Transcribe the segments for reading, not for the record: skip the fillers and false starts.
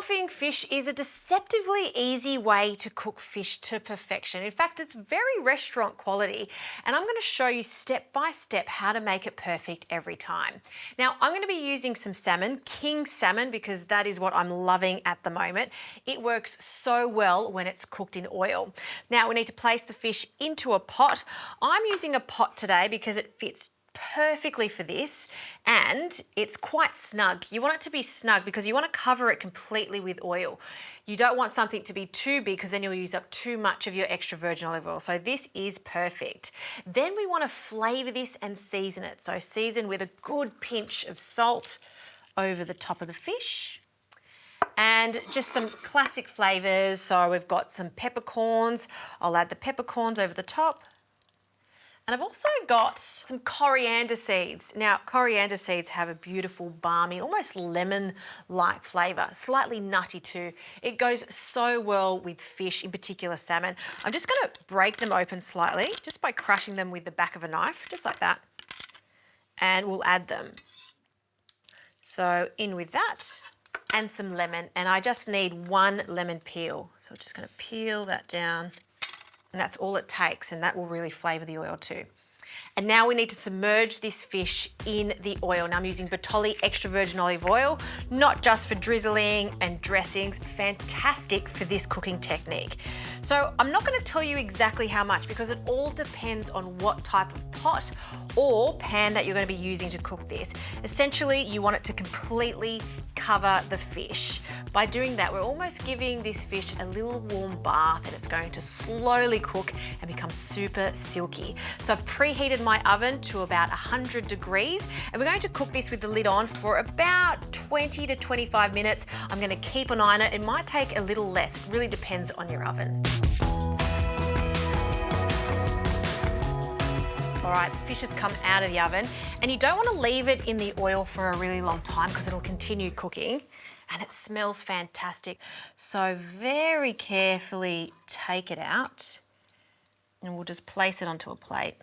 Confying fish is a deceptively easy way to cook fish to perfection. In fact, it's very restaurant quality, and I'm going to show you step by step how to make it perfect every time. Now, I'm going to be using some salmon, king salmon, because that is what I'm loving at the moment. It works so well when it's cooked in oil. Now, we need to place the fish into a pot. I'm using a pot today because it fits perfectly for this, and it's quite snug. You want it to be snug because you want to cover it completely with oil. You don't want something to be too big because then you'll use up too much of your extra virgin olive oil. So this is perfect. Then we want to flavour this and season it. So season with a good pinch of salt over the top of the fish. And just some classic flavours. So we've got some peppercorns. I'll add the peppercorns over the top. And I've also got some coriander seeds. Now, coriander seeds have a beautiful, balmy, almost lemon-like flavour, slightly nutty too. It goes so well with fish, in particular salmon. I'm just going to break them open slightly, just by crushing them with the back of a knife, just like that. And we'll add them. So in with that, and some lemon. And I just need one lemon peel. So I'm just going to peel that down. And that's all it takes, and that will really flavour the oil too. And now we need to submerge this fish in the oil. Now I'm using Bertolli extra virgin olive oil, not just for drizzling and dressings, fantastic for this cooking technique. So I'm not going to tell you exactly how much because it all depends on what type of pot or pan that you're going to be using to cook this. Essentially, you want it to completely cover the fish. By doing that, we're almost giving this fish a little warm bath, and it's going to slowly cook and become super silky. So I've preheated my oven to about 100 degrees, and we're going to cook this with the lid on for about 20 to 25 minutes. I'm going to keep an eye on it. It might take a little less. It really depends on your oven. All right, the fish has come out of the oven, and you don't want to leave it in the oil for a really long time because it'll continue cooking, and it smells fantastic. So very carefully take it out, and we'll just place it onto a plate.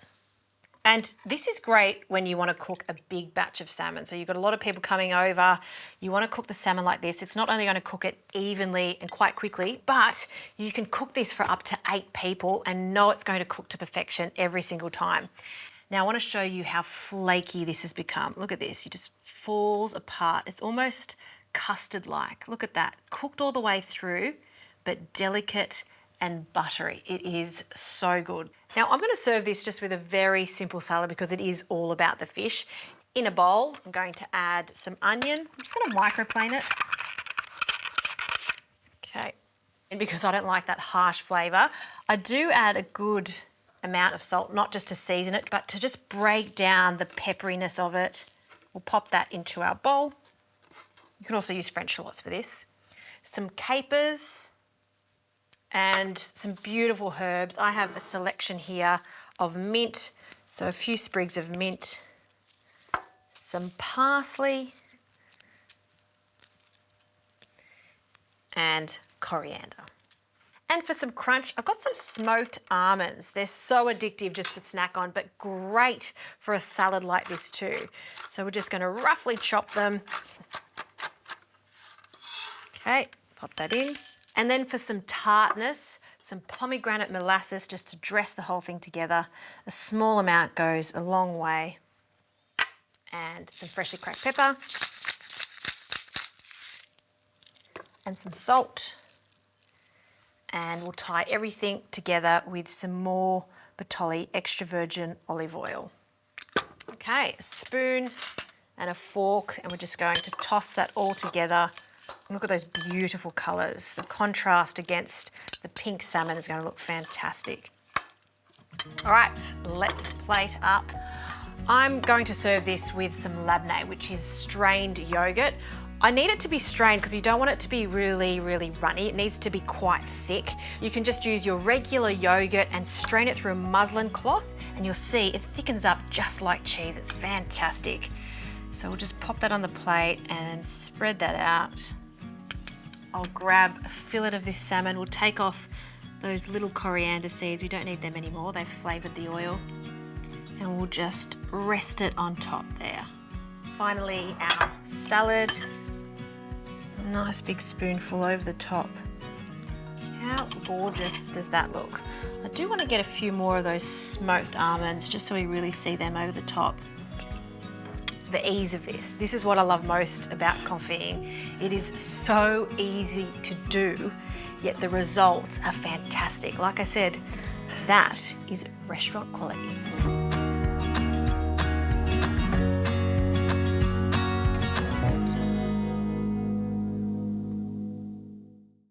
And this is great when you want to cook a big batch of salmon. So you've got a lot of people coming over, you want to cook the salmon like this. It's not only going to cook it evenly and quite quickly, but you can cook this for up to 8 people and know it's going to cook to perfection every single time. Now I want to show you how flaky this has become. Look at this, it just falls apart. It's almost custard-like. Look at that, cooked all the way through, but delicate and buttery. It is so good. Now I'm going to serve this just with a very simple salad because it is all about the fish. In a bowl, I'm going to add some onion. I'm just going to microplane it. Okay. And because I don't like that harsh flavour, I do add a good amount of salt, not just to season it, but to just break down the pepperiness of it. We'll pop that into our bowl. You can also use French shallots for this. Some capers, and some beautiful herbs. I have a selection here of mint, so a few sprigs of mint, some parsley, and coriander. And for some crunch, I've got some smoked almonds. They're so addictive just to snack on, but great for a salad like this too. So we're just going to roughly chop them. Okay, pop that in. And then for some tartness, some pomegranate molasses just to dress the whole thing together. A small amount goes a long way. And some freshly cracked pepper. And some salt. And we'll tie everything together with some more Bertolli extra virgin olive oil. Okay, a spoon and a fork, and we're just going to toss that all together. Look at those beautiful colours. The contrast against the pink salmon is going to look fantastic. All right, let's plate up. I'm going to serve this with some labneh, which is strained yoghurt. I need it to be strained because you don't want it to be really, really runny. It needs to be quite thick. You can just use your regular yoghurt and strain it through a muslin cloth, and you'll see it thickens up just like cheese. It's fantastic. So we'll just pop that on the plate and spread that out. I'll grab a fillet of this salmon. We'll take off those little coriander seeds. We don't need them anymore. They've flavoured the oil. And we'll just rest it on top there. Finally, our salad. Nice big spoonful over the top. How gorgeous does that look? I do want to get a few more of those smoked almonds just so we really see them over the top. The ease of this is what I love most about confiting. It is so easy to do, yet the results are fantastic. Like I said, that is restaurant quality.